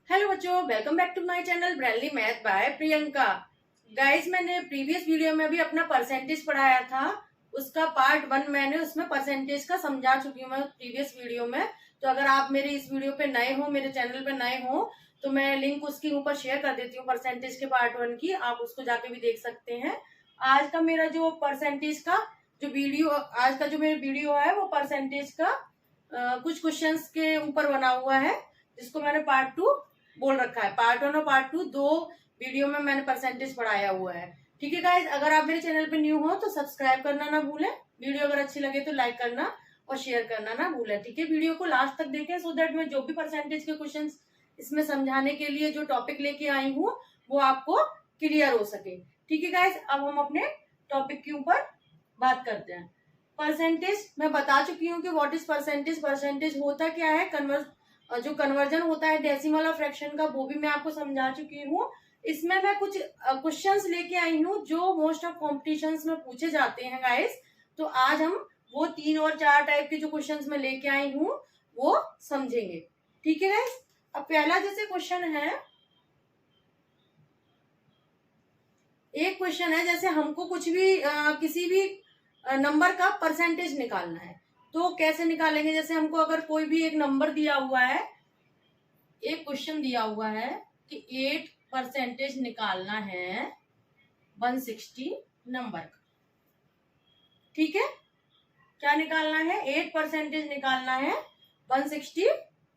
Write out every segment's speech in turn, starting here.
Hello बच्चों, welcome back to my channel Brainly Math by Priyanka. Guys, मैंने previous video में भी अपना परसेंटेज पढ़ाया था। उसका पार्ट 1 मैंने उसमें परसेंटेज का समझा चुकी हूँ मैं प्रीवियस वीडियो में। तो अगर आप मेरे इस वीडियो पे नए हो, मेरे चैनल पे नए हो, तो मैं लिंक उसके ऊपर शेयर कर देती हूँ परसेंटेज के पार्ट 1 की। आप उसको जाके भी देख सकते हैं। आज का मेरा जो परसेंटेज का जो वीडियो आज का जो मेरा वीडियो है वो परसेंटेज का कुछ क्वेश्चंस के ऊपर बना हुआ है, जिसको मैंने पार्ट 2 बोल रखा है। पार्ट 1 और पार्ट 2 दो वीडियो में मैंने परसेंटेज पढ़ाया हुआ है। ठीक है गाइज, अगर आप मेरे चैनल पे न्यू हो तो सब्सक्राइब करना ना भूलें। वीडियो अगर अच्छी लगे तो लाइक करना और शेयर करना ना भूलें। ठीक है, वीडियो को लास्ट तक देखें सो दैट मैं जो भी परसेंटेज के क्वेश्चन इसमें समझाने के लिए जो टॉपिक लेके आई हूँ वो आपको क्लियर हो सके। ठीक है गाइज, अब हम अपने टॉपिक के ऊपर बात करते हैं। परसेंटेज मैं बता चुकी हूँ कि व्हाट इज परसेंटेज। परसेंटेज होता क्या है, जो कन्वर्जन होता है डेसिमल और फ्रैक्शन का, वो भी मैं आपको समझा चुकी हूँ। इसमें मैं कुछ क्वेश्चंस लेके आई हूँ जो मोस्ट ऑफ कॉम्पिटिशन्स में पूछे जाते हैं गाइस। तो आज हम वो 3 और 4 टाइप के जो क्वेश्चंस मैं लेके आई हूँ वो समझेंगे। ठीक है गाइस, अब पहला जैसे क्वेश्चन है, एक क्वेश्चन है जैसे हमको कुछ भी किसी भी नंबर का परसेंटेज निकालना है। तो कैसे निकालेंगे, जैसे हमको अगर कोई भी एक नंबर दिया हुआ है, एक क्वेश्चन दिया हुआ है कि 8% निकालना है 160 नंबर का। ठीक है, क्या निकालना है, 8% निकालना है 160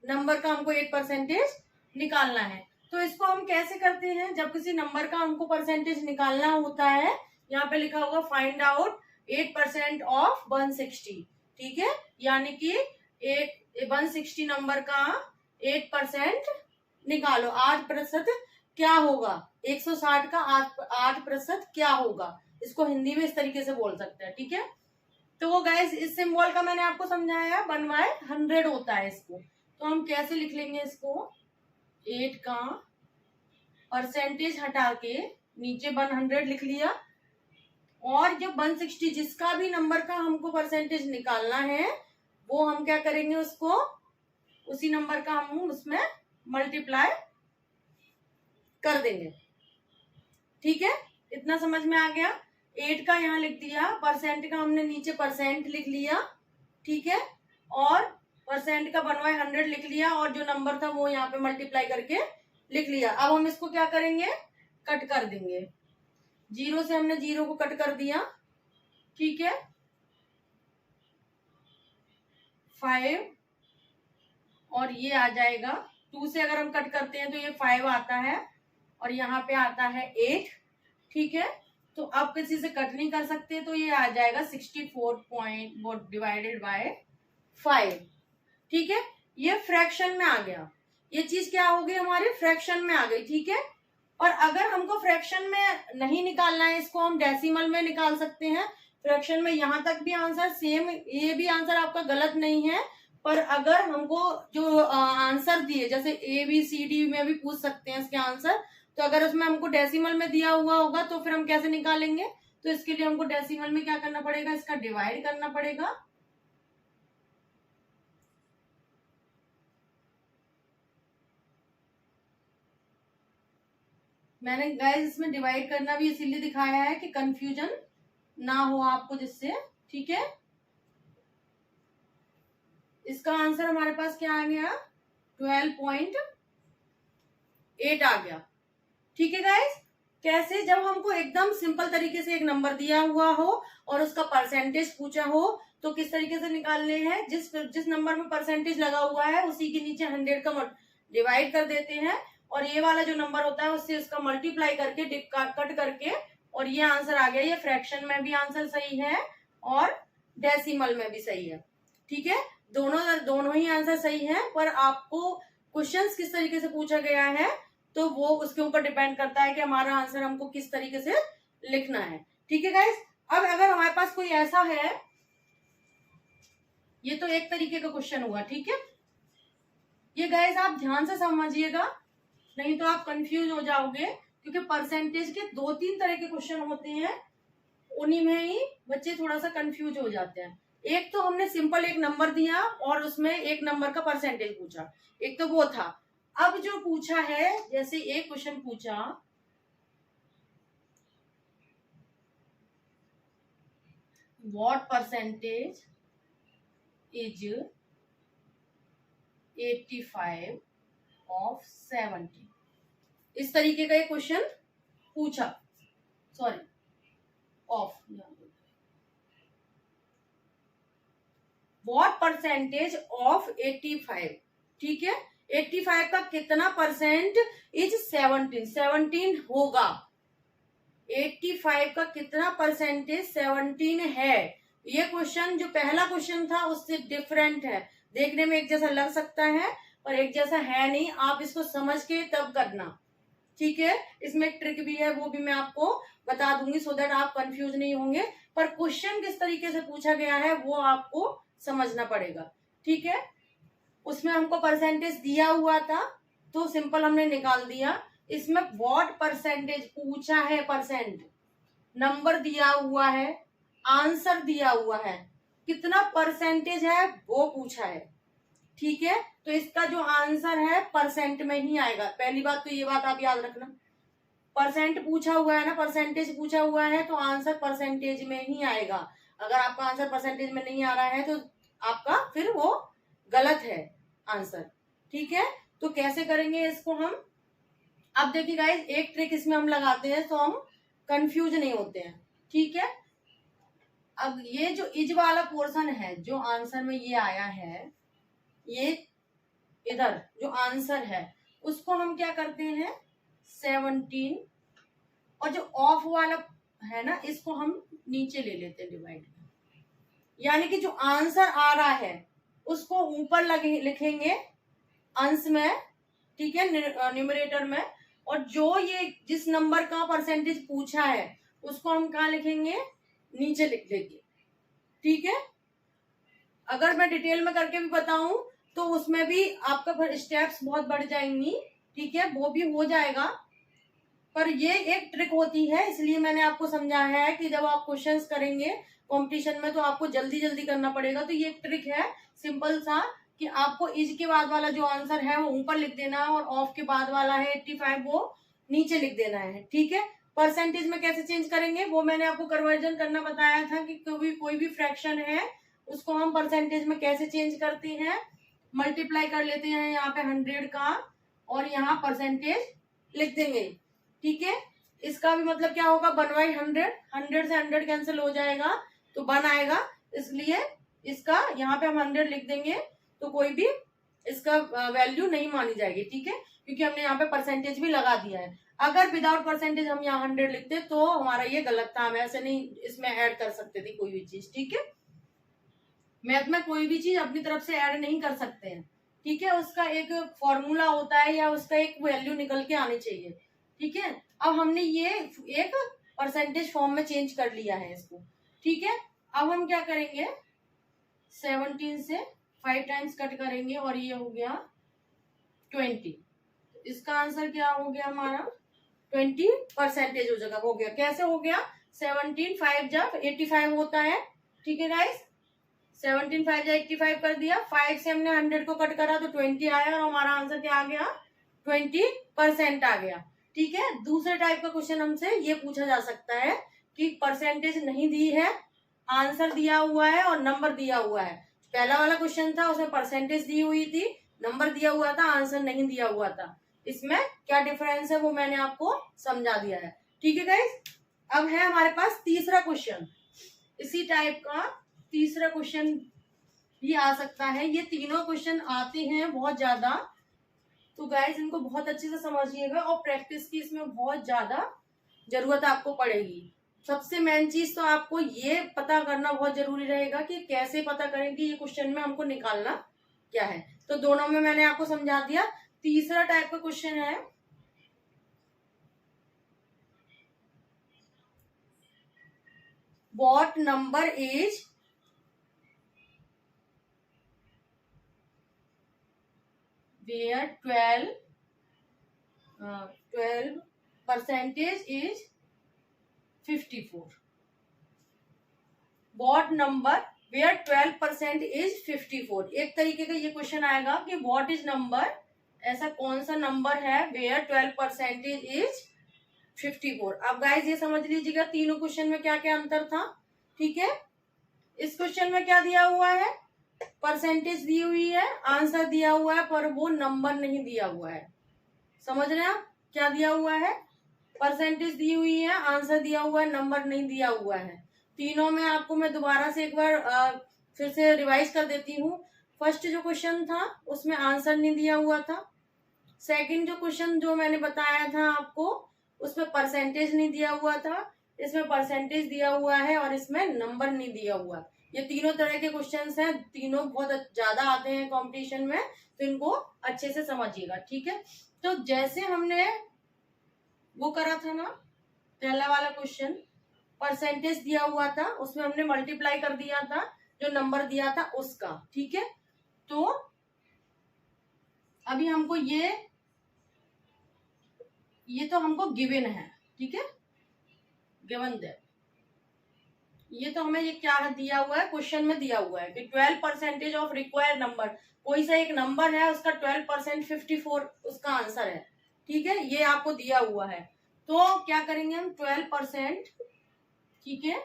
नंबर का, हमको 8% निकालना है। तो इसको हम कैसे करते हैं, जब किसी नंबर का हमको परसेंटेज निकालना होता है, यहाँ पे लिखा होगा फाइंड आउट 8% ऑफ 160। ठीक है, यानी कि 160 नंबर का 8% निकालो। 8% क्या होगा, 160 का 8% क्या होगा, इसको हिंदी में इस तरीके से बोल सकते हैं। ठीक है, तो वो गाइस इस सिंबल का मैंने आपको समझाया 1/100 होता है इसको। तो हम कैसे लिख लेंगे इसको, 8 का परसेंटेज हटा के नीचे 100 लिख लिया, और जब 160 जिसका भी नंबर का हमको परसेंटेज निकालना है वो हम क्या करेंगे, उसको उसी नंबर का हम उसमें मल्टीप्लाई कर देंगे। ठीक है, इतना समझ में आ गया। 8 का यहाँ लिख दिया, परसेंट का हमने नीचे परसेंट लिख लिया। ठीक है, और परसेंट का 1/100 लिख लिया, और जो नंबर था वो यहाँ पे मल्टीप्लाई करके लिख लिया। अब हम इसको क्या करेंगे, कट कर देंगे। 0 से हमने 0 को कट कर दिया। ठीक है, 5 और ये आ जाएगा। 2 से अगर हम कट करते हैं तो ये 5 आता है, और यहाँ पे आता है 8। ठीक है, तो अब किसी से कट नहीं कर सकते, तो ये आ जाएगा 64 डिवाइडेड बाय 5। ठीक है, ये फ्रैक्शन में आ गया। ये चीज क्या हो गई, हमारे फ्रैक्शन में आ गई। ठीक है, और अगर हमको फ्रैक्शन में नहीं निकालना है, इसको हम डेसिमल में निकाल सकते हैं। फ्रैक्शन में यहाँ तक भी आंसर सेम, ये भी आंसर आपका गलत नहीं है। पर अगर हमको जो आंसर दिए, जैसे ABCD में भी पूछ सकते हैं इसके आंसर, तो अगर उसमें हमको डेसिमल में दिया हुआ होगा तो फिर हम कैसे निकालेंगे, तो इसके लिए हमको डेसिमल में क्या करना पड़ेगा, इसका डिवाइड करना पड़ेगा। मैंने गाइस इसमें डिवाइड करना भी इसीलिए दिखाया है कि कंफ्यूजन ना हो आपको, जिससे। ठीक है, इसका आंसर हमारे पास क्या आ गया, 12.8 आ गया। ठीक है गाइस, कैसे, जब हमको एकदम सिंपल तरीके से एक नंबर दिया हुआ हो और उसका परसेंटेज पूछा हो तो किस तरीके से निकालने हैं, जिस नंबर में परसेंटेज लगा हुआ है उसी के नीचे 100 का डिवाइड कर देते हैं, और ये वाला जो नंबर होता है उससे उसका मल्टीप्लाई करके कट करके, और ये आंसर आ गया। ये फ्रैक्शन में भी आंसर सही है और डेसिमल में भी सही है। ठीक है, दोनों ही आंसर सही है, पर आपको क्वेश्चंस किस तरीके से पूछा गया है तो वो उसके ऊपर डिपेंड करता है कि हमारा आंसर हमको किस तरीके से लिखना है। ठीक है गाइस, अब अगर हमारे पास कोई ऐसा है, ये तो एक तरीके का क्वेश्चन हुआ। ठीक है, ये गाइस आप ध्यान से समझिएगा, नहीं तो आप कंफ्यूज हो जाओगे, क्योंकि परसेंटेज के 2-3 तरह के क्वेश्चन होते हैं, उन्हीं में ही बच्चे थोड़ा सा कंफ्यूज हो जाते हैं। एक तो हमने सिंपल एक नंबर दिया और उसमें एक नंबर का परसेंटेज पूछा, एक तो वो था। अब जो पूछा है, जैसे एक क्वेश्चन पूछा, व्हाट परसेंटेज इज 85 ऑफ 70, इस तरीके का एक क्वेश्चन पूछा, sorry of, what percentage of 85, ठीक है, 85 का कितना परसेंट इज 17, 17 होगा, 85 का कितना परसेंटेज 17 है। ये क्वेश्चन जो पहला क्वेश्चन था उससे डिफरेंट है, देखने में एक जैसा लग सकता है पर एक जैसा है नहीं, आप इसको समझ के तब करना, ठीक है। इसमें एक ट्रिक भी है, वो भी मैं आपको बता दूंगी सो दैट आप कंफ्यूज नहीं होंगे, पर क्वेश्चन किस तरीके से पूछा गया है वो आपको समझना पड़ेगा, ठीक है। उसमें हमको परसेंटेज दिया हुआ था तो सिंपल हमने निकाल दिया, इसमें व्हाट परसेंटेज पूछा है, परसेंट नंबर दिया हुआ है, आंसर दिया हुआ है, कितना परसेंटेज है वो पूछा है, ठीक है। तो इसका जो आंसर है परसेंट में ही आएगा, पहली बात तो ये बात आप याद रखना, परसेंट पूछा हुआ है ना, परसेंटेज पूछा हुआ है तो आंसर परसेंटेज में ही आएगा। अगर आपका आंसर परसेंटेज में नहीं आ रहा है तो आपका फिर वो गलत है आंसर, ठीक है। तो कैसे करेंगे इसको हम, अब देखिए गाइस एक ट्रिक इसमें हम लगाते हैं तो हम कंफ्यूज नहीं होते हैं, ठीक है। अब ये जो इज वाला पोर्शन है, जो आंसर में ये आया है, ये इधर जो आंसर है उसको हम क्या करते हैं 17, और जो ऑफ वाला है ना इसको हम नीचे ले लेते हैं डिवाइड, यानी कि जो आंसर आ रहा है उसको ऊपर लिखेंगे अंश में, ठीक है, न्यूमरेटर में, और जो ये जिस नंबर का परसेंटेज पूछा है उसको हम कहाँ लिखेंगे, नीचे लिख देंगे, ठीक है। अगर मैं डिटेल में करके भी बताऊं तो उसमें भी आपका स्टेप्स बहुत बढ़ जाएंगी, ठीक है, वो भी हो जाएगा, पर ये एक ट्रिक होती है, इसलिए मैंने आपको समझाया है कि जब आप क्वेश्चंस करेंगे कंपटीशन में तो आपको जल्दी जल्दी करना पड़ेगा, तो ये एक ट्रिक है सिंपल सा, कि आपको इज के बाद वाला जो आंसर है वो ऊपर लिख देना है और ऑफ के बाद वाला है 85 वो नीचे लिख देना है, ठीक है। परसेंटेज में कैसे चेंज करेंगे वो मैंने आपको कन्वर्जन करना बताया था, कि कोई भी फ्रैक्शन है उसको हम परसेंटेज में कैसे चेंज करते हैं, मल्टीप्लाई कर लेते हैं यहाँ पे 100 का और यहाँ परसेंटेज लिख देंगे, ठीक है। इसका भी मतलब क्या होगा, 1/100, 100 से 100 कैंसिल हो जाएगा तो 1 आएगा, इसलिए इसका यहाँ पे हम 100 लिख देंगे तो कोई भी इसका वैल्यू नहीं मानी जाएगी, ठीक है, क्योंकि हमने यहाँ पे परसेंटेज भी लगा दिया है। अगर विदाउट परसेंटेज हम यहाँ 100 लिखते तो हमारा ये गलत था, हम ऐसे नहीं इसमें ऐड कर सकते थे कोई भी चीज, ठीक है। मैथ में कोई भी चीज अपनी तरफ से ऐड नहीं कर सकते हैं, ठीक है, उसका एक फॉर्मूला होता है या उसका एक वैल्यू निकल के आनी चाहिए, ठीक है। अब हमने ये एक परसेंटेज फॉर्म में चेंज कर लिया है इसको, ठीक है। अब हम क्या करेंगे 17 से 5 टाइम्स कट करेंगे और ये हो गया 20, इसका आंसर क्या हो गया हमारा 20% हो गया, कैसे हो गया 17 5 जब 85 होता है, ठीक है गाइस, 17 5 जब 85 कर दिया, 5 से हमने 100 को कट करा तो 20 आया और हमारा आंसर क्या आ गया 20% आ गया, ठीक है। दूसरे टाइप का क्वेश्चन हमसे ये पूछा जा सकता है कि परसेंटेज नहीं दी है, आंसर दिया हुआ है और नंबर दिया हुआ है। पहला वाला क्वेश्चन था उसमें परसेंटेज दी हुई थी, नंबर दिया हुआ था, आंसर नहीं दिया हुआ था, इसमें क्या डिफरेंस है वो मैंने आपको समझा दिया है, ठीक है गाइस। अब है हमारे पास तीसरा क्वेश्चन, इसी टाइप का तीसरा क्वेश्चन भी आ सकता है, ये तीनों क्वेश्चन आते हैं बहुत ज्यादा, तो गाइस इनको बहुत अच्छे से समझिएगा और प्रैक्टिस की इसमें बहुत ज्यादा जरूरत आपको पड़ेगी। सबसे मेन चीज तो आपको ये पता करना बहुत जरूरी रहेगा कि कैसे पता करें कि ये क्वेश्चन में हमको निकालना क्या है, तो दोनों में मैंने आपको समझा दिया। तीसरा टाइप का क्वेश्चन है what number is where 12% is 54, what number where 12% is 54, एक तरीके का ये क्वेश्चन आएगा कि व्हाट इज नंबर ऐसा कौन सा नंबर है वेयर 12% इज 54। अब गाइज ये समझ लीजिएगा तीनों क्वेश्चन में क्या क्या अंतर था। ठीक है, इस क्वेश्चन में क्या दिया हुआ है, परसेंटेज दी हुई है, आंसर दिया हुआ है, पर वो नंबर नहीं दिया हुआ है। समझ रहे हैं आप, क्या दिया हुआ है, परसेंटेज दी हुई है, आंसर दिया हुआ है, नंबर नहीं दिया हुआ है। तीनों में आपको मैं दोबारा से एक बार फिर से रिवाइज कर देती हूँ। फर्स्ट जो क्वेश्चन था उसमें आंसर नहीं दिया हुआ था। सेकंड जो क्वेश्चन जो मैंने बताया था आपको, उसमें परसेंटेज नहीं दिया हुआ था। इसमें परसेंटेज दिया हुआ है और इसमें नंबर नहीं दिया हुआ। ये तीनों तरह के क्वेश्चंस हैं, तीनों बहुत ज्यादा आते हैं कंपटीशन में, तो इनको अच्छे से समझिएगा। ठीक है, तो जैसे हमने वो करा था ना, पहला वाला क्वेश्चन परसेंटेज दिया हुआ था, उसमें हमने मल्टीप्लाई कर दिया था जो नंबर दिया था उसका। ठीक है, तो अभी हमको ये तो हमको गिवन है। ठीक है, गिवन दैट, ये तो हमें ये क्या दिया हुआ है, क्वेश्चन में दिया हुआ है कि 12% ऑफ रिक्वायर्ड नंबर, कोई सा एक नंबर है उसका 12% 54 उसका आंसर है। ठीक है, ये आपको दिया हुआ है। तो क्या करेंगे हम, 12%, ठीक है,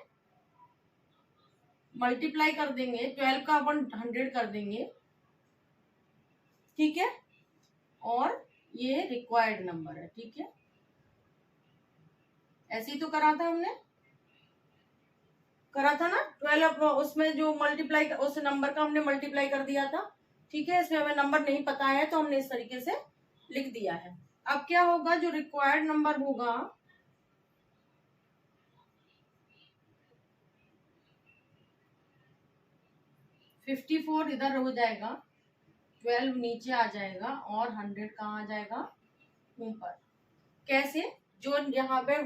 मल्टीप्लाई कर देंगे, 12 का अपन 100 कर देंगे। ठीक है, और ये रिक्वायर्ड नंबर है। ठीक है, ऐसे ही तो करा था हमने, करा था ना 12, उसमें जो मल्टीप्लाई उस नंबर का हमने मल्टीप्लाई कर दिया था। ठीक है, इसमें हमें नंबर नहीं पता है तो हमने इस तरीके से लिख दिया है। अब क्या होगा, जो रिक्वायर्ड नंबर होगा, फिफ्टी 54 इधर हो जाएगा, 12 नीचे आ जाएगा और 100 कहाँ आ जाएगा, ऊपर। कैसे, जो यहाँ पे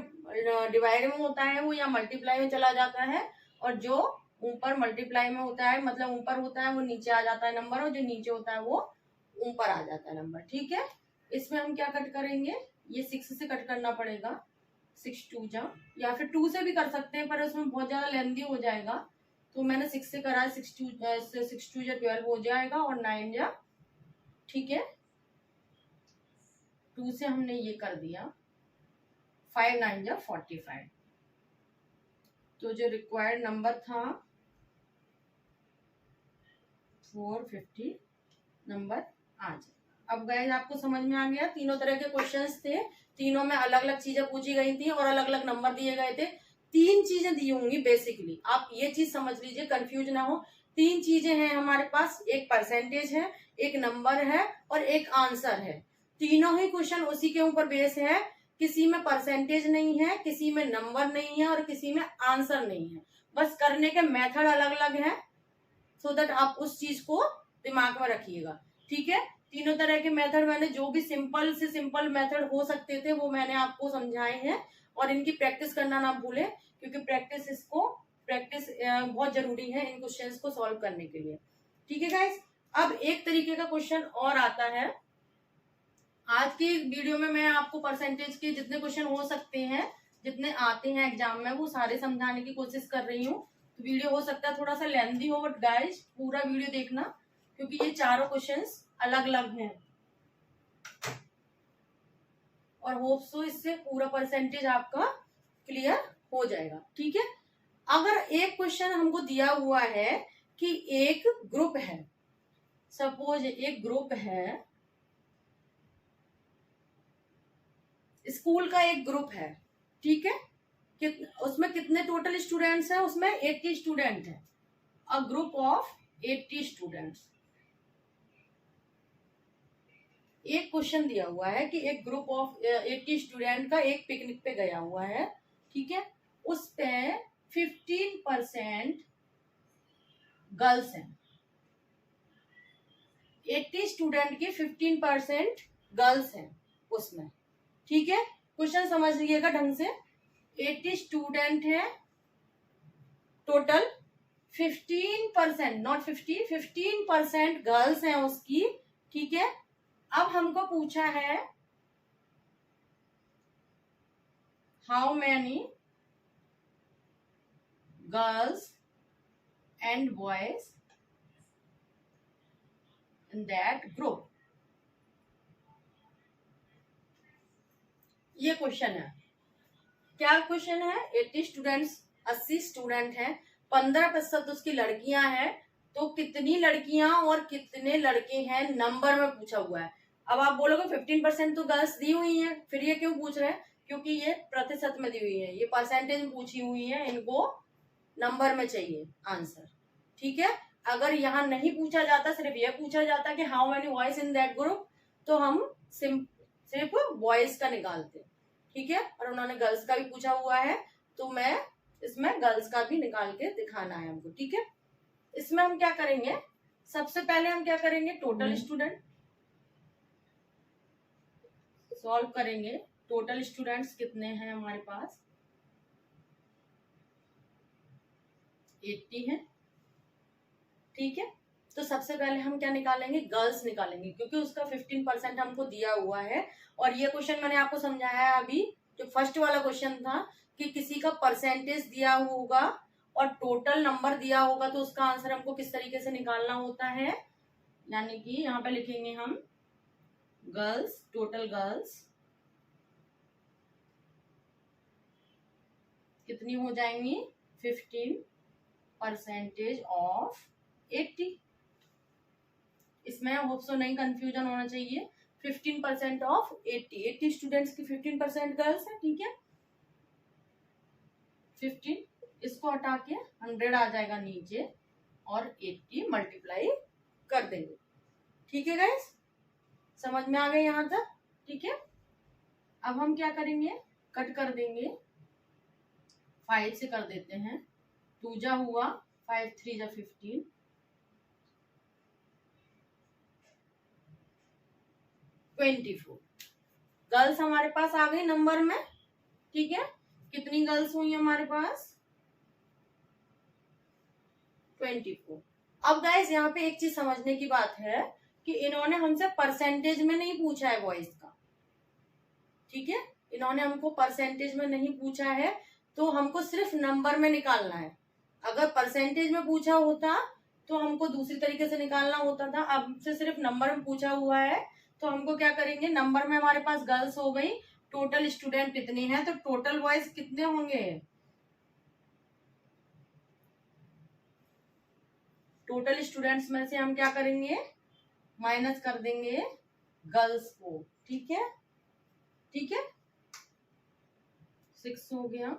डिवाइड में होता है वो यहाँ मल्टीप्लाई में चला जाता है, और जो ऊपर मल्टीप्लाई में होता है, मतलब ऊपर होता है वो नीचे आ जाता है नंबर, और जो नीचे होता है वो ऊपर आ जाता है नंबर। ठीक है, इसमें हम क्या कट करेंगे, ये 6 से कट करना पड़ेगा, 6 2 जा, या फिर 2 से भी कर सकते हैं पर उसमें बहुत ज्यादा लेंथी हो जाएगा, तो मैंने 6 से करा, 6 2 जा 12 हो जाएगा, और 9 जा, ठीक है, 2 से हमने ये कर दिया, 5 9 जा 45। तो जो रिक्वायर्ड नंबर था 450 नंबर आ जाए। अब गाइस आपको समझ में आ गया, तीनों तरह के क्वेश्चंस थे, तीनों में अलग अलग चीजें पूछी गई थी और अलग अलग नंबर दिए गए थे। 3 चीजें दी होंगी बेसिकली, आप ये चीज समझ लीजिए, कंफ्यूज ना हो। 3 चीजें हैं हमारे पास, एक परसेंटेज है, एक नंबर है और एक आंसर है। तीनों ही क्वेश्चन उसी के ऊपर बेस है, किसी में परसेंटेज नहीं है, किसी में नंबर नहीं है और किसी में आंसर नहीं है, बस करने के मेथड अलग अलग है। सो दैट आप उस चीज को दिमाग में रखिएगा। ठीक है, तीनों तरह के मेथड मैंने जो भी सिंपल से सिंपल मेथड हो सकते थे वो मैंने आपको समझाए हैं, और इनकी प्रैक्टिस करना ना भूलें, क्योंकि प्रैक्टिस बहुत जरूरी है इन क्वेश्चंस को सॉल्व करने के लिए। ठीक है गाइस, अब एक तरीके का क्वेश्चन और आता है। आज की वीडियो में मैं आपको परसेंटेज के जितने क्वेश्चन हो सकते हैं, जितने आते हैं एग्जाम में, वो सारे समझाने की कोशिश कर रही हूँ। तो वीडियो हो सकता है थोड़ा सा लेंथी हो, बट गाइस पूरा वीडियो देखना, क्योंकि ये चारों क्वेश्चंस अलग अलग हैं, और होप सो इससे पूरा परसेंटेज आपका क्लियर हो जाएगा। ठीक है, अगर एक क्वेश्चन हमको दिया हुआ है कि एक ग्रुप है, सपोज एक ग्रुप है, स्कूल का एक ग्रुप है, ठीक है, उसमें कितने टोटल स्टूडेंट्स हैं, उसमें 80 स्टूडेंट है, अ ग्रुप ऑफ 80 स्टूडेंट्स। एक क्वेश्चन दिया हुआ है कि एक ग्रुप ऑफ 80 स्टूडेंट का एक पिकनिक पे गया हुआ है, ठीक है, उस पे 15% गर्ल्स हैं, 80 स्टूडेंट की 15% गर्ल्स हैं उसमें। ठीक है, क्वेश्चन समझ लीजिएगा ढंग से, 80 स्टूडेंट है टोटल, 15% नॉट 50, 15% गर्ल्स हैं उसकी। ठीक है, अब हमको पूछा है how many girls and boys in that group. ये क्वेश्चन है। क्या क्वेश्चन है? 80 स्टूडेंट्स, 80 स्टूडेंट हैं, 15% उसकी लड़कियां हैं, तो कितनी लड़कियां और कितने लड़के हैं नंबर में पूछा हुआ है। अब आप बोलोगे 15% तो गर्ल्स दी हुई हैं, फिर ये क्यों पूछ रहे हैं? क्योंकि ये प्रतिशत में दी हुई है, ये परसेंटेज में पूछी हुई है, इनको नंबर में चाहिए आंसर। ठीक है, अगर यहाँ नहीं पूछा जाता, सिर्फ ये पूछा जाता कि how many boys in that group, तो हम सिर्फ बॉयज का निकालते। ठीक है, और उन्होंने गर्ल्स का भी पूछा हुआ है, तो मैं इसमें गर्ल्स का भी निकाल के दिखाना है हमको। ठीक है, इसमें हम क्या करेंगे, सबसे पहले हम क्या करेंगे, टोटल स्टूडेंट सॉल्व करेंगे। टोटल स्टूडेंट्स कितने हैं हमारे पास? 80 हैं। ठीक है, तो सबसे पहले हम क्या निकालेंगे, गर्ल्स निकालेंगे, क्योंकि उसका 15% हमको दिया हुआ है। और ये क्वेश्चन मैंने आपको समझाया है अभी, जो फर्स्ट वाला क्वेश्चन था कि किसी का परसेंटेज दिया होगा और टोटल नंबर दिया होगा, तो उसका आंसर हमको किस तरीके से निकालना होता है। यानी कि यहाँ पे लिखेंगे हम गर्ल्स, टोटल गर्ल्स कितनी हो जाएंगी, 15% ऑफ 80। इसमें होप सो नहीं कंफ्यूजन होना चाहिए। 15% ऑफ 80 स्टूडेंट्स की 15% गर्ल्स है। ठीक है, 15 इसको हटा के 100 आ जाएगा नीचे और 80 मल्टीप्लाई कर देंगे। ठीक है गाइस, समझ में आ गए यहाँ तक? ठीक है, अब हम क्या करेंगे, कट कर देंगे, 5 से कर देते हैं, 2 जा हुआ 5, 3 जा 15, 24 गर्ल्स हमारे पास आ गई नंबर में। ठीक है, कितनी गर्ल्स हुई हमारे पास, 24। अब गाइस यहाँ पे एक चीज समझने की बात है कि इन्होंने हमसे परसेंटेज में नहीं पूछा है बॉयज का। ठीक है, इन्होंने हमको परसेंटेज में नहीं पूछा है, तो हमको सिर्फ नंबर में निकालना है। अगर परसेंटेज में पूछा होता तो हमको दूसरी तरीके से निकालना होता था। अब हमसे सिर्फ नंबर में पूछा हुआ है, तो हमको क्या करेंगे, नंबर में हमारे पास गर्ल्स हो गई, टोटल स्टूडेंट कितने हैं, तो टोटल बॉयज कितने होंगे, टोटल स्टूडेंट्स में से हम क्या करेंगे, माइनस कर देंगे गर्ल्स को। ठीक है, ठीक है, 6 हो गया,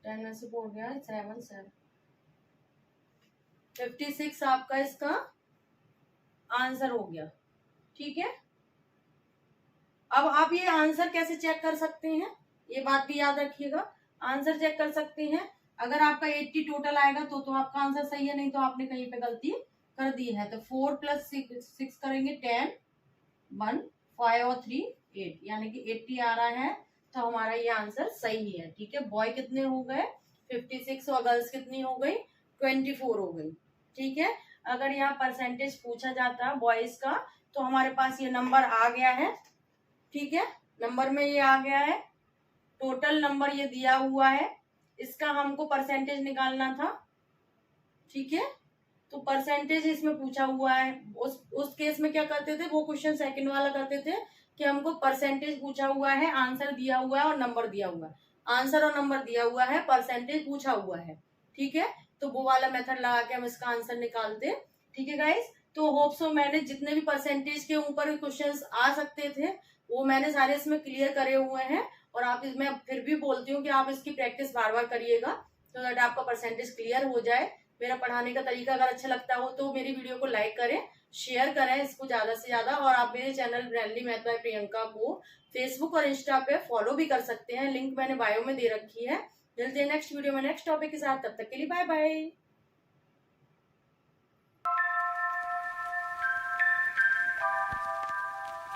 10 में से 4 गया, 7 7, 56 आपका इसका आंसर हो गया। ठीक है, अब आप ये आंसर कैसे चेक कर सकते हैं, ये बात भी याद रखिएगा। आंसर चेक कर सकते हैं, अगर आपका 80 टोटल आएगा तो आपका आंसर सही है, नहीं तो आपने कहीं पे गलती कर दी है। तो 4 + 6 करेंगे 10, 1 5 और 3 8, यानी कि 80 आ रहा है, तो हमारा ये आंसर सही है। ठीक है, बॉय कितने हो गए, 56 और गर्ल्स कितनी हो गई, 24 हो गई। ठीक है, अगर यहाँ परसेंटेज पूछा जाता बॉयज का, तो हमारे पास ये नंबर आ गया है। ठीक है, नंबर में ये आ गया है, टोटल नंबर ये दिया हुआ है, इसका हमको परसेंटेज निकालना था। ठीक है, तो परसेंटेज इसमें पूछा हुआ है। उस केस में क्या करते थे, वो क्वेश्चन सेकंड वाला करते थे कि हमको परसेंटेज पूछा हुआ है, आंसर दिया हुआ है और नंबर दिया हुआ है। आंसर और नंबर दिया हुआ है, परसेंटेज पूछा हुआ है। ठीक है, तो वो वाला मेथड लगा के हम इसका आंसर निकालते। ठीक है गाइस, तो होप सो मैंने जितने भी परसेंटेज के ऊपर क्वेश्चंस आ सकते थे वो मैंने सारे इसमें क्लियर करे हुए हैं। और आप इसमें फिर भी बोलती हूँ कि आप इसकी प्रैक्टिस बार बार करिएगा, तो दैट आपका परसेंटेज क्लियर हो जाए। मेरा पढ़ाने का तरीका अगर अच्छा लगता हो तो मेरी वीडियो को लाइक करें, शेयर करें इसको ज्यादा से ज्यादा। और आप मेरे चैनल ब्रांडली मैथ बाय प्रियंका को फेसबुक और इंस्टा पे फॉलो भी कर सकते हैं, लिंक मैंने बायो में दे रखी है। मिलते हैं नेक्स्ट वीडियो में नेक्स्ट टॉपिक के साथ, तब तक के लिए बाय बाय।